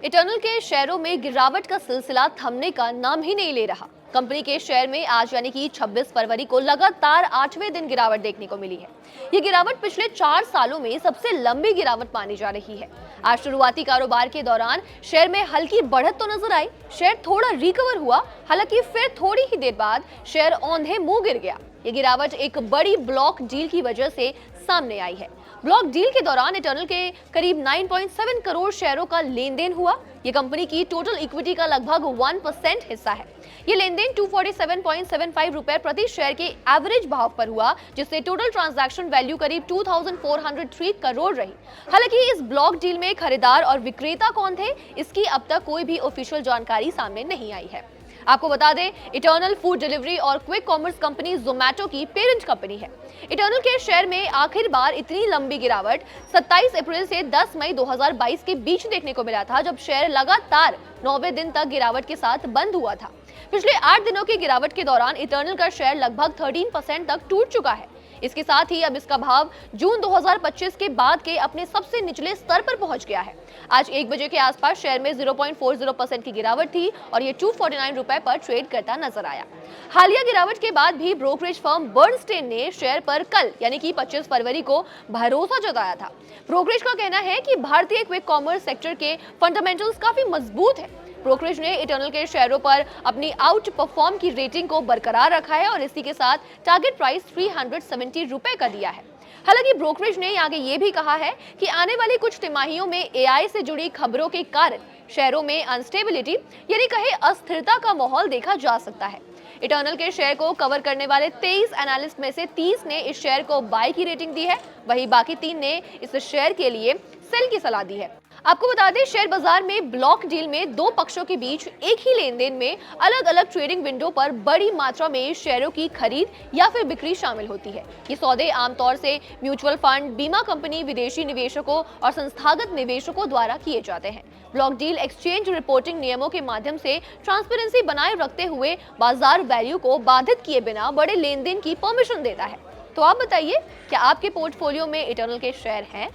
Eternal के शेयरों में गिरावट का सिलसिला थमने का नाम ही नहीं ले रहा। कंपनी के शेयर में आज यानी कि 26 फरवरी को लगातार 8वें दिन गिरावट देखने को मिली है। ये गिरावट पिछले 4 सालों में सबसे लंबी गिरावट मानी जा रही है। आज शुरुआती कारोबार के दौरान शेयर में हल्की बढ़त तो नजर आई, शेयर थोड़ा रिकवर हुआ, हालांकि फिर थोड़ी ही देर बाद शेयर औंधे मुंह गिर गया। ये गिरावट एक बड़ी ब्लॉक डील की वजह से सामने आई है। ब्लॉक डील के दौरान इटर्नल के करीब 9.7 करोड़ शेयरों का लेन देन हुआ। ये कंपनी की टोटल इक्विटी का लगभग 1% हिस्सा है। ये लेन देन 247.75 रुपए प्रति शेयर के एवरेज भाव पर हुआ, जिससे टोटल ट्रांजैक्शन वैल्यू करीब 2403 करोड़ रही। हालांकि इस ब्लॉक डील में खरीदार और विक्रेता कौन थे, इसकी अब तक कोई भी ऑफिशियल जानकारी सामने नहीं आई है। आपको बता दें, इटर्नल फूड डिलीवरी और क्विक कॉमर्स कंपनी जोमैटो की पेरेंट कंपनी है। इटर्नल के शेयर में आखिर बार इतनी लंबी गिरावट 27 अप्रैल से 10 मई 2022 के बीच देखने को मिला था, जब शेयर लगातार 9वें दिन तक गिरावट के साथ बंद हुआ था। पिछले 8 दिनों की गिरावट के दौरान इटर्नल का शेयर लगभग 13% तक टूट चुका है। इसके साथ ही अब इसका भाव जून 2025 के बाद के अपने सबसे निचले स्तर पर पहुंच गया है। आज 1 बजे के आसपास शेयर में 0.40% की गिरावट थी और ये 249 रुपए पर ट्रेड करता नजर आया। हालिया गिरावट के बाद भी ब्रोकरेज फर्म बर्नस्टेन ने शेयर पर कल यानी कि 25 फरवरी को भरोसा जताया था। ब्रोकरेज का कहना है कि भारतीय क्विक कॉमर्स सेक्टर के फंडामेंटल्स काफी मजबूत है। ब्रोकरेज ने इटर्नल के शेयरों पर अपनी आउट परफॉर्म की रेटिंग को बरकरार रखा है और इसी के साथ टारगेट प्राइस 370 रुपए का दिया है। हालांकि ब्रोकरेज ने आगे ये भी कहा है कि आने वाली कुछ तिमाहियों में एआई से जुड़ी खबरों के कारण शेयरों में अनस्टेबिलिटी यानी कहे अस्थिरता का माहौल देखा जा सकता है। इटर्नल के शेयर को कवर करने वाले 23 एनालिस्ट में से 30 ने इस शेयर को बाय की रेटिंग दी है, वहीं बाकी 3 ने इस शेयर के लिए सेल की सलाह दी है। आपको बता दें, शेयर बाजार में ब्लॉक डील में दो पक्षों के बीच एक ही लेन देन में अलग अलग ट्रेडिंग विंडो पर बड़ी मात्रा में शेयरों की खरीद या फिर बिक्री शामिल होती है। ये सौदे आमतौर से म्यूचुअल फंड, बीमा कंपनी, विदेशी निवेशकों और संस्थागत निवेशकों द्वारा किए जाते हैं। ब्लॉक डील एक्सचेंज रिपोर्टिंग नियमों के माध्यम से ट्रांसपेरेंसी बनाए रखते हुए बाजार वैल्यू को बाधित किए बिना बड़े लेन देन की परमिशन देता है। तो आप बताइए, क्या आपके पोर्टफोलियो में इटर्नल के शेयर हैं?